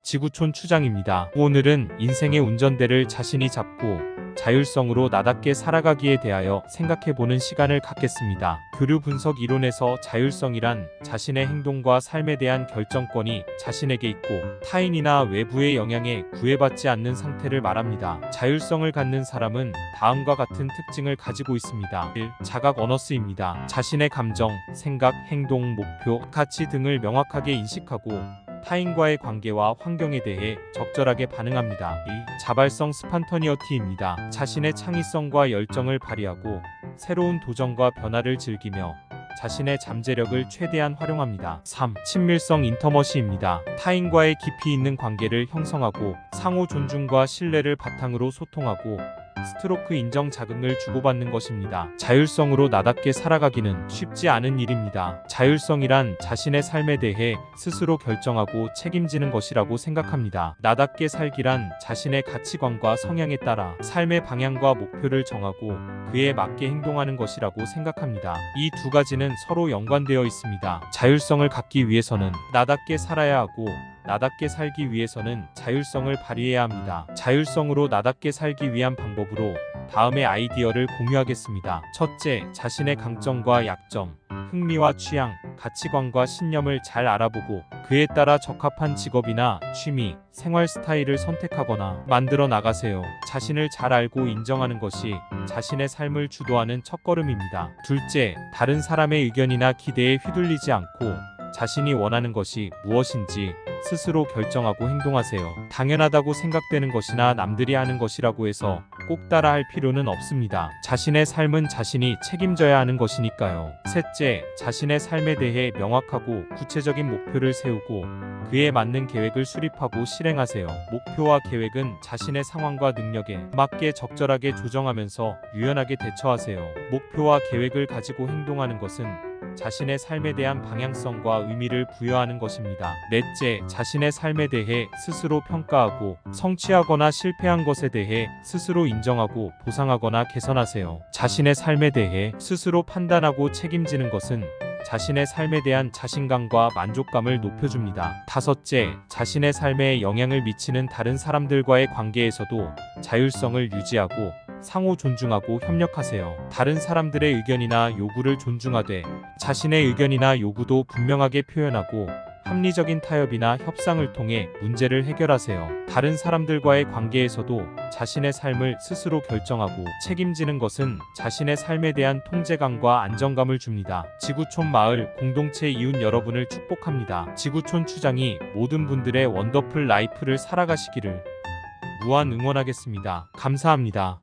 지구촌 추장입니다. 오늘은 인생의 운전대를 자신이 잡고 자율성으로 나답게 살아가기에 대하여 생각해보는 시간을 갖겠습니다. 교류 분석 이론에서 자율성이란 자신의 행동과 삶에 대한 결정권이 자신에게 있고 타인이나 외부의 영향에 구애받지 않는 상태를 말합니다. 자율성을 갖는 사람은 다음과 같은 특징을 가지고 있습니다. 1. 자각 어너스입니다. 자신의 감정, 생각, 행동, 목표, 가치 등을 명확하게 인식하고 타인과의 관계와 환경에 대해 적절하게 반응합니다. 2. 자발성 스판터니어티입니다. 자신의 창의성과 열정을 발휘하고 새로운 도전과 변화를 즐기며 자신의 잠재력을 최대한 활용합니다. 3. 친밀성 인터머시입니다. 타인과의 깊이 있는 관계를 형성하고 상호 존중과 신뢰를 바탕으로 소통하고 스트로크 인정 자극을 주고받는 것입니다. 자율성으로 나답게 살아가기는 쉽지 않은 일입니다. 자율성이란 자신의 삶에 대해 스스로 결정하고 책임지는 것이라고 생각합니다. 나답게 살기란 자신의 가치관과 성향에 따라 삶의 방향과 목표를 정하고 그에 맞게 행동하는 것이라고 생각합니다. 이 두 가지는 서로 연관되어 있습니다. 자율성을 갖기 위해서는 나답게 살아야 하고 나답게 살기 위해서는 자율성을 발휘해야 합니다. 자율성으로 나답게 살기 위한 방법으로 다음의 아이디어를 공유하겠습니다. 첫째, 자신의 강점과 약점, 흥미와 취향, 가치관과 신념을 잘 알아보고 그에 따라 적합한 직업이나 취미, 생활 스타일을 선택하거나 만들어 나가세요. 자신을 잘 알고 인정하는 것이 자신의 삶을 주도하는 첫걸음입니다. 둘째, 다른 사람의 의견이나 기대에 휘둘리지 않고 자신이 원하는 것이 무엇인지 스스로 결정하고 행동하세요. 당연하다고 생각되는 것이나 남들이 하는 것이라고 해서 꼭 따라할 필요는 없습니다. 자신의 삶은 자신이 책임져야 하는 것이니까요. 셋째, 자신의 삶에 대해 명확하고 구체적인 목표를 세우고 그에 맞는 계획을 수립하고 실행하세요. 목표와 계획은 자신의 상황과 능력에 맞게 적절하게 조정하면서 유연하게 대처하세요. 목표와 계획을 가지고 행동하는 것은 자신의 삶에 대한 방향성과 의미를 부여하는 것입니다. 넷째, 자신의 삶에 대해 스스로 평가하고 성취하거나 실패한 것에 대해 스스로 인정하고 보상하거나 개선하세요. 자신의 삶에 대해 스스로 판단하고 책임지는 것은 자신의 삶에 대한 자신감과 만족감을 높여줍니다. 다섯째, 자신의 삶에 영향을 미치는 다른 사람들과의 관계에서도 자율성을 유지하고 상호 존중하고 협력하세요. 다른 사람들의 의견이나 요구를 존중하되 자신의 의견이나 요구도 분명하게 표현하고 합리적인 타협이나 협상을 통해 문제를 해결하세요. 다른 사람들과의 관계에서도 자신의 삶을 스스로 결정하고 책임지는 것은 자신의 삶에 대한 통제감과 안정감을 줍니다. 지구촌 마을 공동체 이웃 여러분을 축복합니다. 지구촌 추장이 모든 분들의 원더풀 라이프를 살아가시기를 무한 응원하겠습니다. 감사합니다.